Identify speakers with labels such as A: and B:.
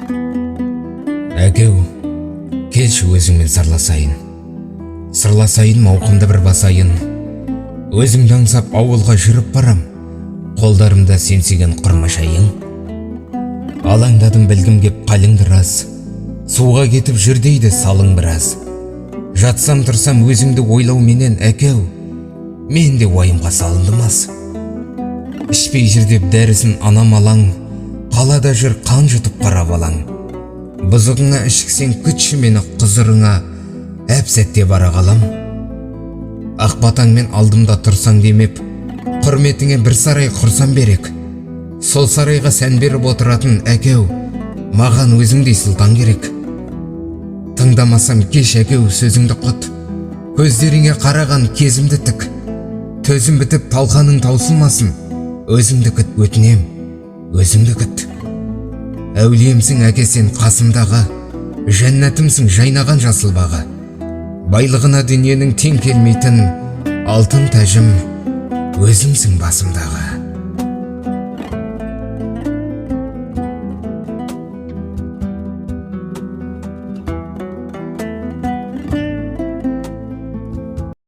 A: Әкеу, келші өзіңмен сырласайын, мауқымды бір басайын. Өзіңді аңсап ауылға жүріп барам, қолдарымда сенсеген құрмашайың. Алаңдадым білгім кеп қалыңды рас, суға кетіп жүр дейді салың біраз. Жатсам тұрсам өзіңді ойлау менен әкеу, мен де уайымға салындым аз. Ішпей жүр деп дәрісін анам алаң, қалада жүр қан жұтып қарап алаң. Бұзығыңа ішіксен күтші мені құзырыңа, әп сәтте бара қалам. Ақ батаңмен алдымда тұрсаң демеп, құрметіңе бір сарай құрсам берек. Сол сарайға сән беріп отыратын әкеу, маған өзіңдей сұлтан керек. Тыңдамасам кеш әкеу сөзіңді құт, көздеріңе қараған кезімді тік. Төзім бітіп талқаның таусылмасын, өзіңді күт өтінем, өзіңді күт. Әулиемсің әке сен қасымдағы, жәннәтімсің жайнаған жасыл бағы. Байлығына дүниенің тең келмейтін алтын тәжім, өзіңсің басымдағы.